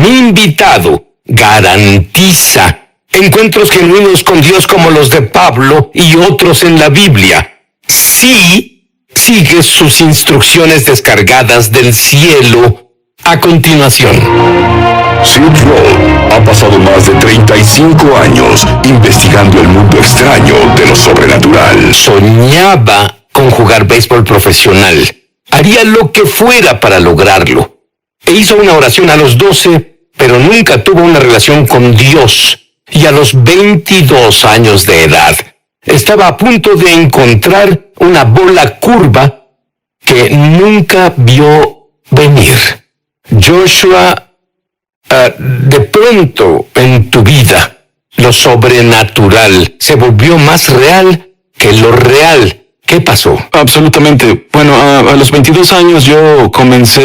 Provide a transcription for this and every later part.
Mi invitado garantiza encuentros genuinos con Dios como los de Pablo y otros en la Biblia. Sí, sigue sus instrucciones descargadas del cielo a continuación. Sid Roth ha pasado más de 35 años investigando el mundo extraño de lo sobrenatural. Soñaba con jugar béisbol profesional. Haría lo que fuera para lograrlo. E hizo una oración a los 12, pero nunca tuvo una relación con Dios. Y a los 22 años de edad, estaba a punto de encontrar una bola curva que nunca vio venir. Joshua, de pronto en tu vida, lo sobrenatural se volvió más real que lo real. ¿Qué pasó? Absolutamente. Bueno, a los 22 años yo comencé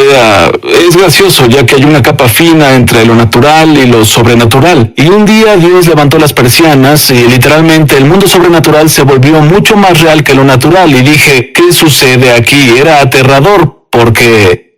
Es gracioso, ya que hay una capa fina entre lo natural y lo sobrenatural. Y un día Dios levantó las persianas y literalmente el mundo sobrenatural se volvió mucho más real que lo natural. Y dije, ¿qué sucede aquí? Era aterrador porque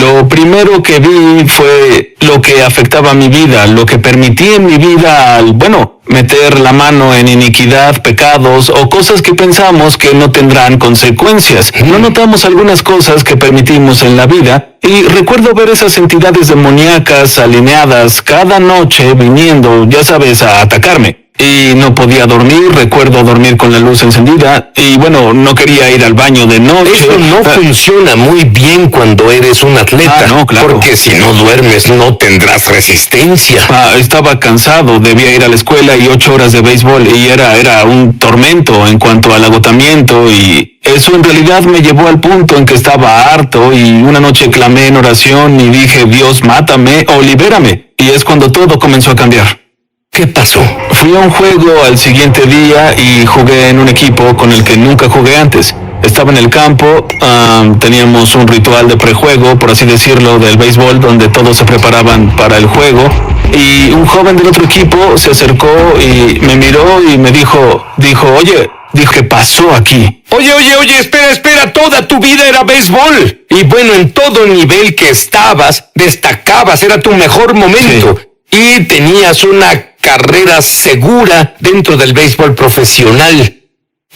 lo primero que vi fue lo que afectaba a mi vida, lo que permití en mi vida al, meter la mano en iniquidad, pecados o cosas que pensamos que no tendrán consecuencias. No notamos algunas cosas que permitimos en la vida y recuerdo ver esas entidades demoníacas alineadas cada noche viniendo, ya sabes, a atacarme. Y no podía dormir, recuerdo dormir con la luz encendida y no quería ir al baño de noche. Eso no funciona muy bien cuando eres un atleta, no, claro. Porque si no duermes no tendrás resistencia. Estaba cansado, debía ir a la escuela y 8 horas de béisbol y era un tormento en cuanto al agotamiento y eso en realidad me llevó al punto en que estaba harto y una noche clamé en oración y dije, Dios, mátame o libérame. Y es cuando todo comenzó a cambiar. ¿Qué pasó? Fui a un juego al siguiente día y jugué en un equipo con el que nunca jugué antes. Estaba en el campo, teníamos un ritual de prejuego, por así decirlo, del béisbol, donde todos se preparaban para el juego. Y un joven del otro equipo se acercó y me miró y me dijo, oye, ¿qué pasó aquí? Oye, espera, toda tu vida era béisbol. Y en todo nivel que estabas, destacabas, era tu mejor momento. Sí. Y tenías una carrera segura dentro del béisbol profesional.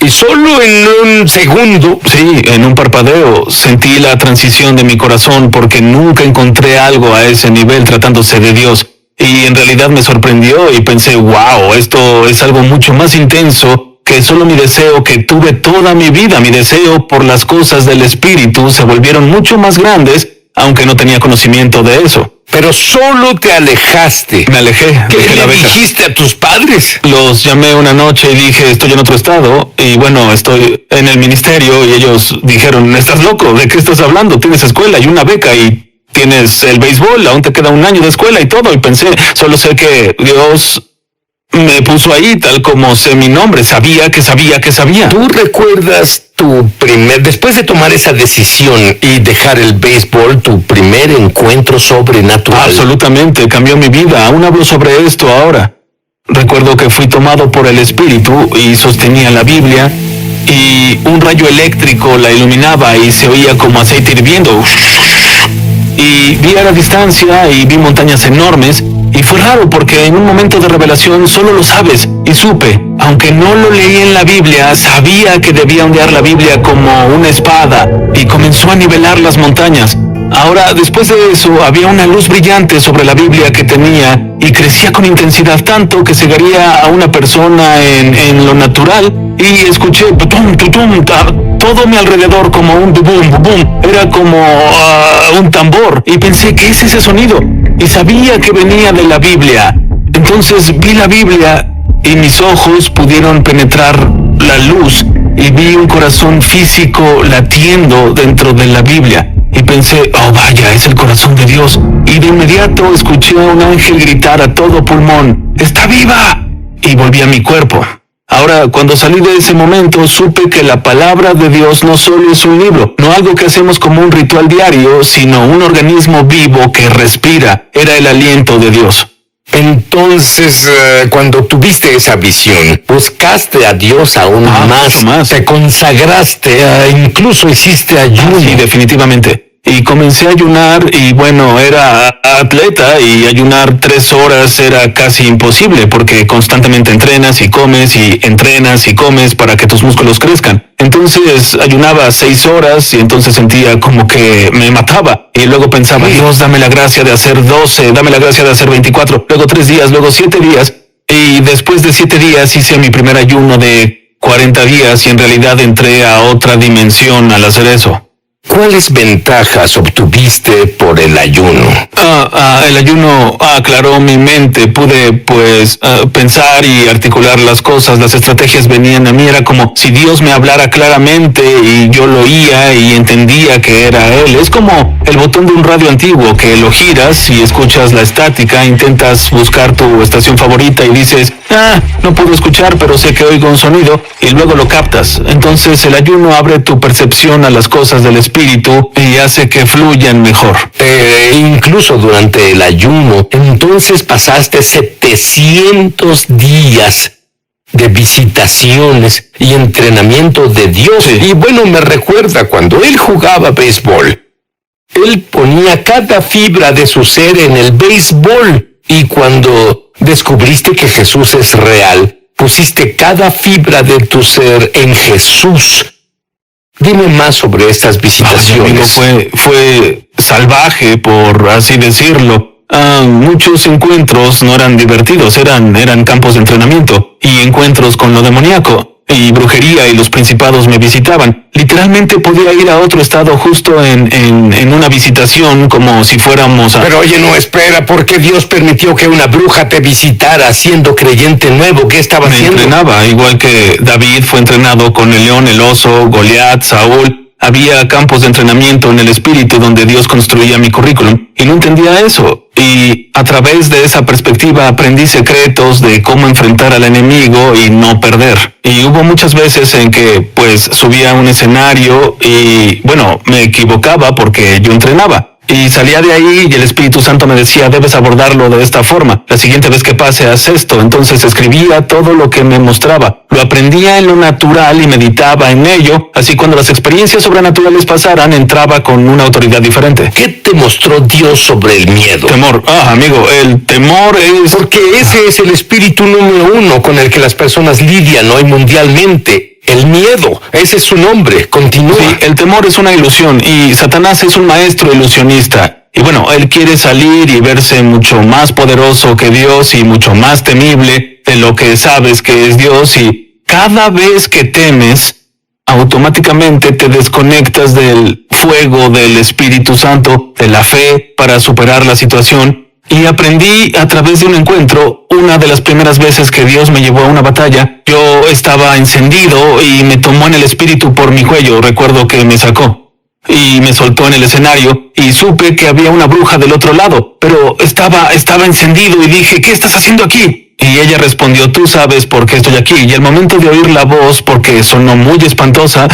Y solo en un segundo... Sí, en un parpadeo, sentí la transición de mi corazón porque nunca encontré algo a ese nivel tratándose de Dios. Y en realidad me sorprendió y pensé, wow, esto es algo mucho más intenso que solo mi deseo que tuve toda mi vida. Mi deseo por las cosas del espíritu se volvieron mucho más grandes, aunque no tenía conocimiento de eso. Pero solo te alejaste. Me alejé. ¿Qué le dijiste a tus padres? Los llamé una noche y dije, estoy en otro estado y estoy en el ministerio y ellos dijeron, ¿estás loco? ¿De qué estás hablando? Tienes escuela y una beca y tienes el béisbol, aún te queda un año de escuela y todo. Y pensé, solo sé que Dios me puso ahí tal como sé mi nombre, sabía que sabía. ¿Tú recuerdas después de tomar esa decisión y dejar el béisbol, tu primer encuentro sobrenatural? Absolutamente, cambió mi vida, aún hablo sobre esto ahora. Recuerdo que fui tomado por el Espíritu y sostenía la Biblia y un rayo eléctrico la iluminaba y se oía como aceite hirviendo. Y vi a la distancia y vi montañas enormes. Y fue raro porque en un momento de revelación solo lo sabes. Y supe, aunque no lo leí en la Biblia, sabía que debía ondear la Biblia como una espada y comenzó a nivelar las montañas. Ahora, después de eso, había una luz brillante sobre la Biblia que tenía y crecía con intensidad tanto que cegaría a una persona en lo natural y escuché tutum, tutum, todo a mi alrededor como un bum, bum. Era como un tambor y pensé, ¿qué es ese sonido? Y sabía que venía de la Biblia. Entonces vi la Biblia y mis ojos pudieron penetrar la luz y vi un corazón físico latiendo dentro de la Biblia. Y pensé, oh vaya, es el corazón de Dios. Y de inmediato escuché a un ángel gritar a todo pulmón, ¡está viva! Y volví a mi cuerpo. Ahora, cuando salí de ese momento, supe que la palabra de Dios no solo es un libro, no algo que hacemos como un ritual diario, sino un organismo vivo que respira. Era el aliento de Dios. Entonces, cuando tuviste esa visión, buscaste a Dios aún más, te consagraste, incluso hiciste ayuno. Sí, definitivamente. y comencé a ayunar y bueno, era atleta y ayunar 3 horas era casi imposible porque constantemente entrenas y comes y entrenas y comes para que tus músculos crezcan. Entonces ayunaba 6 horas y entonces sentía como que me mataba y luego pensaba, Dios, dame la gracia de hacer 12, dame la gracia de hacer 24, luego 3 días, luego 7 días y después de 7 días hice mi primer ayuno de 40 días y en realidad entré a otra dimensión al hacer eso. ¿Cuáles ventajas obtuviste por el ayuno? El ayuno aclaró mi mente, pude pensar y articular las cosas, las estrategias venían a mí, era como si Dios me hablara claramente y yo lo oía y entendía que era Él. Es como el botón de un radio antiguo que lo giras y escuchas la estática, intentas buscar tu estación favorita y dices, no puedo escuchar pero sé que oigo un sonido y luego lo captas. Entonces el ayuno abre tu percepción a las cosas del espíritu y hace que fluyan mejor. Incluso durante el ayuno, entonces pasaste 700 días de visitaciones y entrenamiento de Dios. Sí. Y bueno, me recuerda cuando él jugaba béisbol. Él ponía cada fibra de su ser en el béisbol. Y cuando descubriste que Jesús es real, pusiste cada fibra de tu ser en Jesús. Dime más sobre estas visitaciones. Amigo, fue salvaje, por así decirlo. Muchos encuentros no eran divertidos, eran campos de entrenamiento y encuentros con lo demoníaco. Y brujería y los principados me visitaban. Literalmente podía ir a otro estado justo en una visitación como si fuéramos a... Pero oye, no, espera, ¿por qué Dios permitió que una bruja te visitara siendo creyente nuevo? ¿Qué estaba haciendo? Me entrenaba, igual que David fue entrenado con el león, el oso, Goliat, Saúl. Había campos de entrenamiento en el espíritu donde Dios construía mi currículum y no entendía eso. Y a través de esa perspectiva aprendí secretos de cómo enfrentar al enemigo y no perder. Y hubo muchas veces en que subía a un escenario y bueno, me equivocaba porque yo entrenaba. Y salía de ahí y el Espíritu Santo me decía, debes abordarlo de esta forma. La siguiente vez que pase, haz esto. Entonces escribía todo lo que me mostraba. Lo aprendía en lo natural y meditaba en ello. Así cuando las experiencias sobrenaturales pasaran, entraba con una autoridad diferente. ¿Qué te mostró Dios sobre el miedo? Temor. Amigo, el temor es... Porque ese es el espíritu número 1 con el que las personas lidian hoy mundialmente. El miedo, ese es su nombre, continúa. Sí, el temor es una ilusión y Satanás es un maestro ilusionista. Y bueno, él quiere salir y verse mucho más poderoso que Dios y mucho más temible de lo que sabes que es Dios. Y cada vez que temes, automáticamente te desconectas del fuego del Espíritu Santo, de la fe para superar la situación. Y aprendí a través de un encuentro, una de las primeras veces que Dios me llevó a una batalla, yo estaba encendido y me tomó en el espíritu por mi cuello, recuerdo que me sacó. Y me soltó en el escenario y supe que había una bruja del otro lado, pero estaba encendido y dije, ¿qué estás haciendo aquí? Y ella respondió, tú sabes por qué estoy aquí. Y al momento de oír la voz, porque sonó muy espantosa,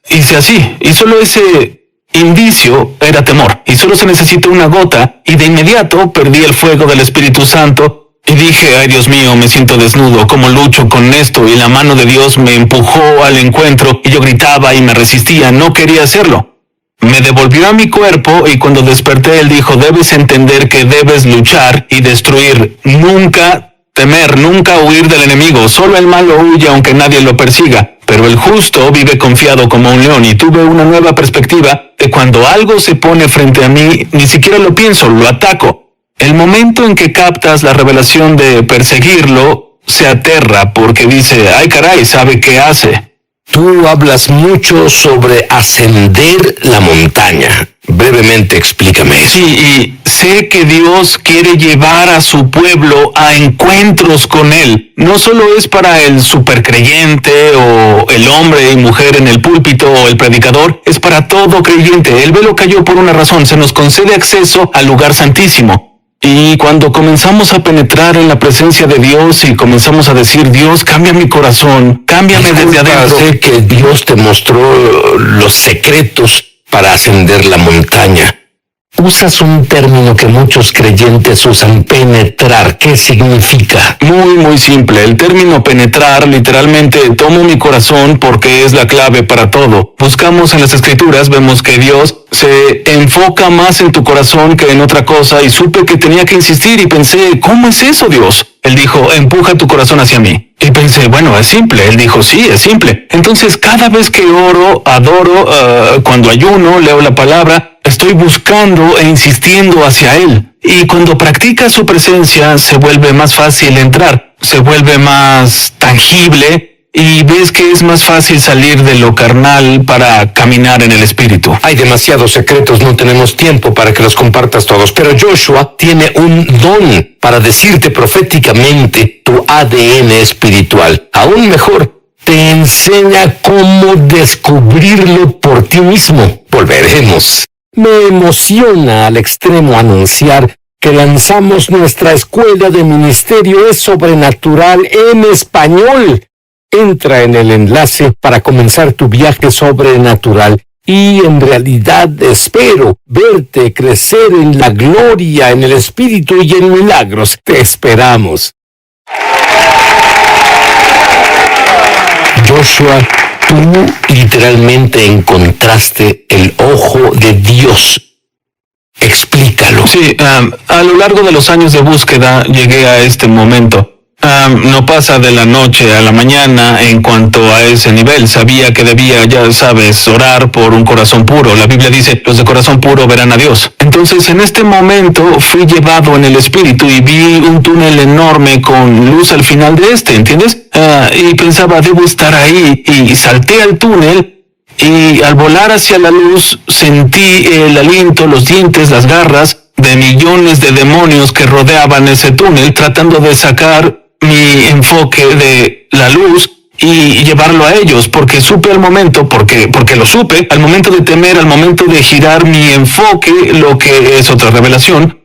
hice así, y solo ese indicio era temor, y solo se necesita una gota, y de inmediato perdí el fuego del Espíritu Santo, y dije, ay Dios mío, me siento desnudo, ¿cómo lucho con esto? Y la mano de Dios me empujó al encuentro, y yo gritaba y me resistía, no quería hacerlo. Me devolvió a mi cuerpo, y cuando desperté él dijo, debes entender que debes luchar y destruir, nunca temer, nunca huir del enemigo, solo el malo huye aunque nadie lo persiga. Pero el justo vive confiado como un león y tuve una nueva perspectiva de cuando algo se pone frente a mí, ni siquiera lo pienso, lo ataco. El momento en que captas la revelación de perseguirlo, se aterra porque dice, ay caray, sabe qué hace. Tú hablas mucho sobre ascender la montaña. Brevemente explícame eso. Sí, y sé que Dios quiere llevar a su pueblo a encuentros con Él. No solo es para el supercreyente o el hombre y mujer en el púlpito o el predicador, es para todo creyente. El velo cayó por una razón, se nos concede acceso al lugar santísimo. Y cuando comenzamos a penetrar en la presencia de Dios y comenzamos a decir, Dios, cambia mi corazón, cámbiame desde adentro. Sé que Dios te mostró los secretos para ascender la montaña. Usas un término que muchos creyentes usan, penetrar. ¿Qué significa? Muy simple. El término penetrar literalmente tomo mi corazón porque es la clave para todo. Buscamos en las escrituras, vemos que Dios se enfoca más en tu corazón que en otra cosa y supe que tenía que insistir y pensé, ¿cómo es eso, Dios? Él dijo, empuja tu corazón hacia mí. Y pensé, bueno, es simple. Él dijo, sí, es simple. Entonces, cada vez que oro, adoro, cuando ayuno, leo la palabra, estoy buscando e insistiendo hacia Él. Y cuando practicas su presencia, se vuelve más fácil entrar, se vuelve más tangible y ves que es más fácil salir de lo carnal para caminar en el Espíritu. Hay demasiados secretos, no tenemos tiempo para que los compartas todos, pero Joshua tiene un don para decirte proféticamente tu ADN espiritual. Aún mejor, te enseña cómo descubrirlo por ti mismo. Volveremos. Me emociona al extremo anunciar que lanzamos nuestra escuela de ministerio es sobrenatural en español. Entra en el enlace para comenzar tu viaje sobrenatural y en realidad espero verte crecer en la gloria, en el Espíritu y en milagros. Te esperamos. Joshua, tú literalmente encontraste el ojo de Dios. Explícalo. Sí, a lo largo de los años de búsqueda llegué a este momento. No pasa de la noche a la mañana en cuanto a ese nivel. Sabía que debía, ya sabes, orar por un corazón puro. La Biblia dice, los de corazón puro verán a Dios. Entonces, en este momento fui llevado en el Espíritu y vi un túnel enorme con luz al final de ¿entiendes? Y pensaba, debo estar ahí. Y salté al túnel y al volar hacia la luz sentí el aliento, los dientes, las garras de millones de demonios que rodeaban ese túnel tratando de sacar mi enfoque de la luz y llevarlo a ellos, porque supe al momento, porque lo supe, al momento de temer, al momento de girar mi enfoque, lo que es otra revelación,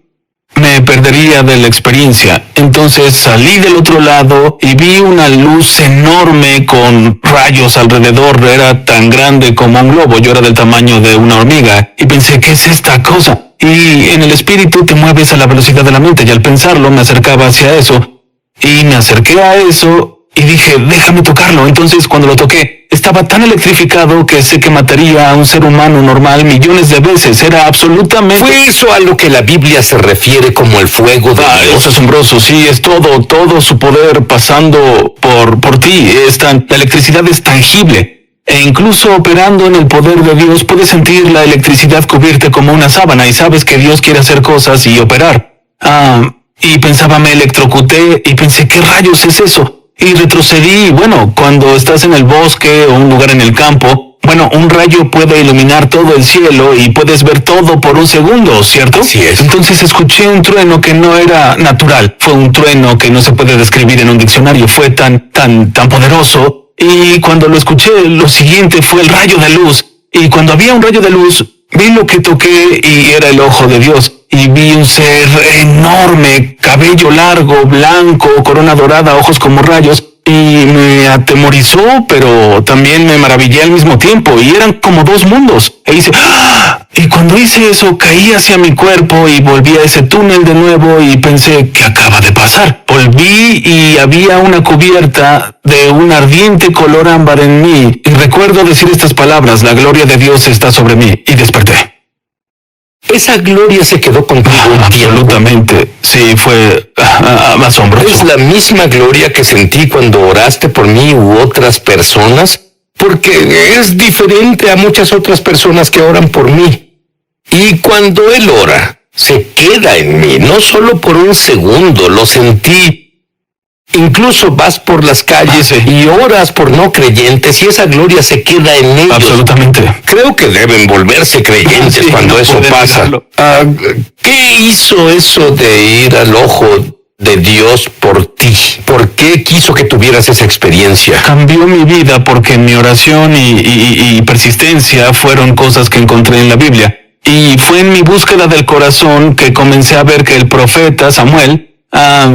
me perdería de la experiencia. Entonces salí del otro lado y vi una luz enorme con rayos alrededor, era tan grande como un globo, yo era del tamaño de una hormiga, y pensé, ¿qué es esta cosa? Y en el espíritu te mueves a la velocidad de la mente, y al pensarlo me acercaba hacia eso, y me acerqué a eso y dije, déjame tocarlo. Entonces cuando lo toqué, estaba tan electrificado que sé que mataría a un ser humano normal millones de veces. Era absolutamente... ¿Fue eso a lo que la Biblia se refiere como el fuego de Dios? Es asombroso, sí, es todo su poder pasando por ti. La electricidad es tangible. E incluso operando en el poder de Dios, puedes sentir la electricidad cubrirte como una sábana y sabes que Dios quiere hacer cosas y operar. Y pensaba, me electrocuté y pensé, ¿qué rayos es eso? Y retrocedí, y bueno, cuando estás en el bosque o un lugar en el campo, bueno, un rayo puede iluminar todo el cielo y puedes ver todo por un segundo, ¿cierto? Así es. Entonces escuché un trueno que no era natural. Fue un trueno que no se puede describir en un diccionario. Fue tan poderoso. Y cuando lo escuché, lo siguiente fue el rayo de luz. Y cuando había un rayo de luz, vi lo que toqué y era el ojo de Dios. Y vi un ser enorme, cabello largo, blanco, corona dorada, ojos como rayos. Y me atemorizó, pero también me maravillé al mismo tiempo. Y eran como dos mundos. E hice ¡ah! Y cuando hice eso, caí hacia mi cuerpo y volví a ese túnel de nuevo y pensé, ¿qué acaba de pasar? Volví y había una cubierta de un ardiente color ámbar en mí. Y recuerdo decir estas palabras, la gloria de Dios está sobre mí. Y desperté. Esa gloria se quedó contigo un tiempo. Absolutamente, sí, fue asombroso. ¿Es la misma gloria que sentí cuando oraste por mí u otras personas? Porque es diferente a muchas otras personas que oran por mí. Y cuando Él ora, se queda en mí, no solo por un segundo, lo sentí. Incluso vas por las calles y oras por no creyentes y esa gloria se queda en ellos. Absolutamente. Creo que deben volverse creyentes cuando no eso pasa. ¿Qué hizo eso de ir al ojo de Dios por ti? ¿Por qué quiso que tuvieras esa experiencia? Cambió mi vida porque mi oración y persistencia fueron cosas que encontré en la Biblia. Y fue en mi búsqueda del corazón que comencé a ver que el profeta Samuel,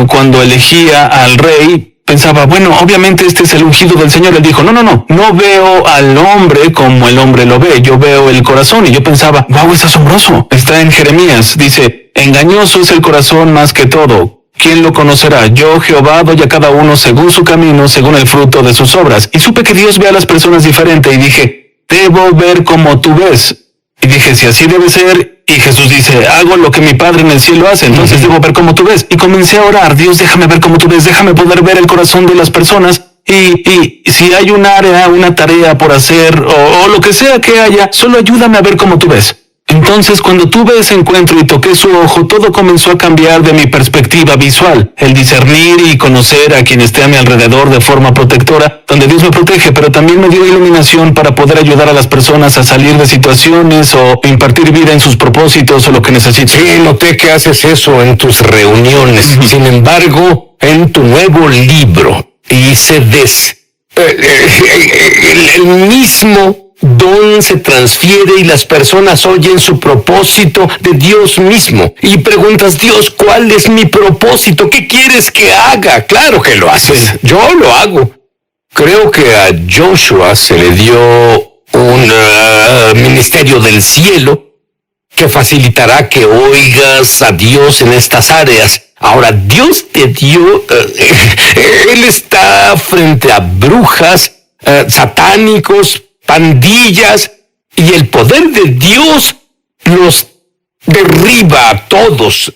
cuando elegía al rey, pensaba, bueno, obviamente este es el ungido del Señor. Él dijo, no veo al hombre como el hombre lo ve, yo veo el corazón. Y yo pensaba, wow, es asombroso. Está en Jeremías, dice, engañoso es el corazón más que todo. ¿Quién lo conocerá? Yo, Jehová, doy a cada uno según su camino, según el fruto de sus obras. Y supe que Dios ve a las personas diferente y dije, debo ver como tú ves. Y dije, si así debe ser, y Jesús dice, hago lo que mi Padre en el cielo hace, entonces debo ver como tú ves. Y comencé a orar, Dios, déjame ver como tú ves, déjame poder ver el corazón de las personas. Y si hay un área, una tarea por hacer, o lo que sea que haya, solo ayúdame a ver como tú ves. Entonces, cuando tuve ese encuentro y toqué su ojo, todo comenzó a cambiar de mi perspectiva visual. El discernir y conocer a quien esté a mi alrededor de forma protectora, donde Dios me protege, pero también me dio iluminación para poder ayudar a las personas a salir de situaciones o impartir vida en sus propósitos o lo que necesiten. Sí, noté que haces eso en tus reuniones. Sin embargo, en tu nuevo libro, y CDs, el mismo don se transfiere y las personas oyen su propósito de Dios mismo. Y preguntas, Dios, ¿cuál es mi propósito? ¿Qué quieres que haga? Claro que lo haces. Yo lo hago. Creo que a Joshua se le dio un ministerio del cielo que facilitará que oigas a Dios en estas áreas. Ahora, Dios te dio, Él está frente a brujas, satánicos, pandillas, y el poder de Dios los derriba a todos.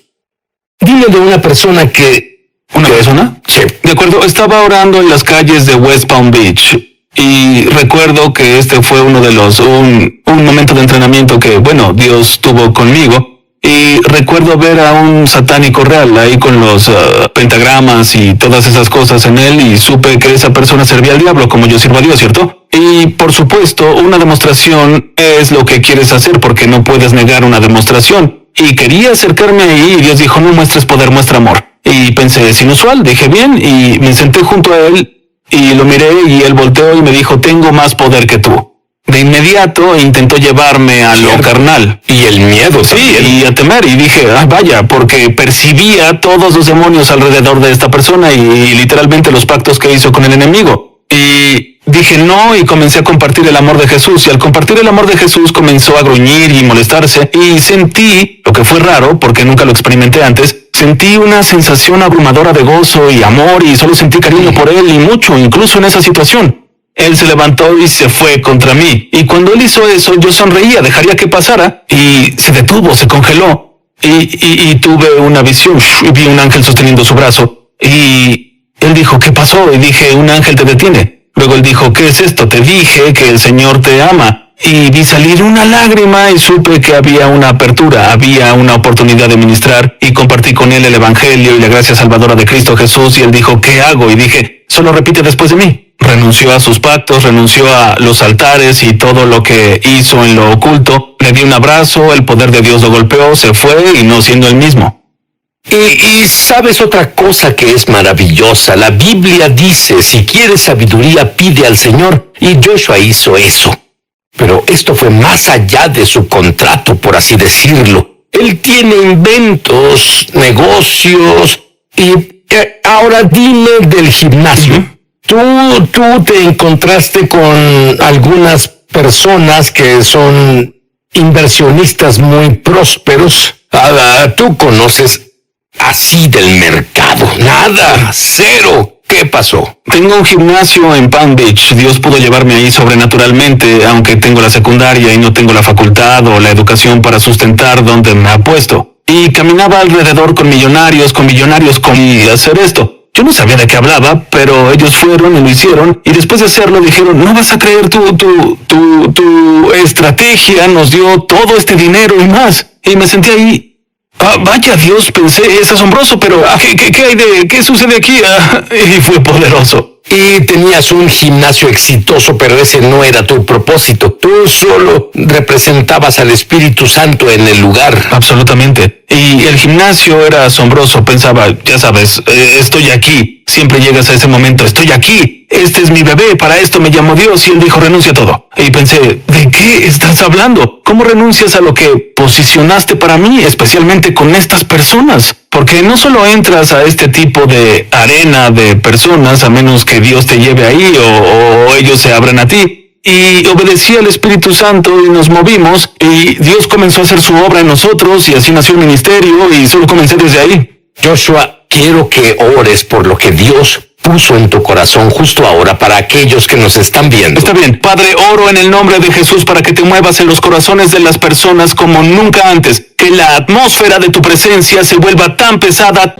Dime de una persona que... ¿Una persona? Sí. De acuerdo, estaba orando en las calles de West Palm Beach y recuerdo que este fue uno de un momento de entrenamiento que, bueno, Dios tuvo conmigo. Y recuerdo ver a un satánico real ahí con los pentagramas y todas esas cosas en él, y supe que esa persona servía al diablo como yo sirvo a Dios, ¿cierto? Y por supuesto, una demostración es lo que quieres hacer porque no puedes negar una demostración. Y quería acercarme ahí y Dios dijo, no muestres poder, muestra amor. Y pensé, es inusual, dije bien, y me senté junto a él y lo miré y él volteó y me dijo, tengo más poder que tú. De inmediato intentó llevarme a lo carnal. Y el miedo también. Sí, y a temer. Y dije, vaya, porque percibía todos los demonios alrededor de esta persona y literalmente los pactos que hizo con el enemigo. Y dije no, y comencé a compartir el amor de Jesús. Y al compartir el amor de Jesús comenzó a gruñir y molestarse. Y sentí, lo que fue raro, porque nunca lo experimenté antes, sentí una sensación abrumadora de gozo y amor, y solo sentí cariño por él, y mucho, incluso en esa situación. Él se levantó y se fue contra mí. Y cuando él hizo eso, yo sonreía, dejaría que pasara. Y se detuvo, se congeló. Y tuve una visión. Y vi un ángel sosteniendo su brazo. Y él dijo, ¿qué pasó? Y dije, un ángel te detiene. Luego él dijo, ¿qué es esto? Te dije que el Señor te ama. Y vi salir una lágrima y supe que había una apertura, había una oportunidad de ministrar. Y compartí con él el evangelio y la gracia salvadora de Cristo Jesús. Y él dijo, ¿qué hago? Y dije, solo repite después de mí. Renunció a sus pactos, renunció a los altares y todo lo que hizo en lo oculto. Le di un abrazo, el poder de Dios lo golpeó, se fue y no siendo el mismo. Y sabes otra cosa que es maravillosa. La Biblia dice, si quieres sabiduría, pide al Señor. Y Joshua hizo eso. Pero esto fue más allá de su contrato, por así decirlo. Él tiene inventos, negocios, y ahora dime del gimnasio. Tú te encontraste con algunas personas que son inversionistas muy prósperos. Tú conoces así del mercado. Nada, cero. ¿Qué pasó? Tengo un gimnasio en Palm Beach. Dios pudo llevarme ahí sobrenaturalmente, aunque tengo la secundaria y no tengo la facultad o la educación para sustentar donde me ha puesto. Y caminaba alrededor con millonarios y hacer esto. Yo no sabía de qué hablaba, pero ellos fueron y lo hicieron, y después de hacerlo dijeron, no vas a creer tu estrategia, nos dio todo este dinero y más. Y me sentí ahí, vaya Dios, pensé, es asombroso, pero ¿qué sucede aquí? Y fue poderoso. Y tenías un gimnasio exitoso, pero ese no era tu propósito. Tú solo representabas al Espíritu Santo en el lugar. Absolutamente. Y el gimnasio era asombroso. Pensaba, ya sabes, estoy aquí. Siempre llegas a ese momento, estoy aquí. Este es mi bebé, para esto me llamó Dios. Y él dijo, renuncia a todo. Y pensé, ¿de qué estás hablando? ¿Cómo renuncias a lo que posicionaste para mí, especialmente con estas personas? Porque no solo entras a este tipo de arena de personas, a menos que Dios te lleve ahí o ellos se abran a ti. Y obedecí al Espíritu Santo y nos movimos y Dios comenzó a hacer su obra en nosotros y así nació el ministerio y solo comencé desde ahí. Joshua, quiero que ores por lo que Dios puso en tu corazón justo ahora para aquellos que nos están viendo. Está bien. Padre, oro en el nombre de Jesús para que te muevas en los corazones de las personas como nunca antes. Que la atmósfera de tu presencia se vuelva tan pesada,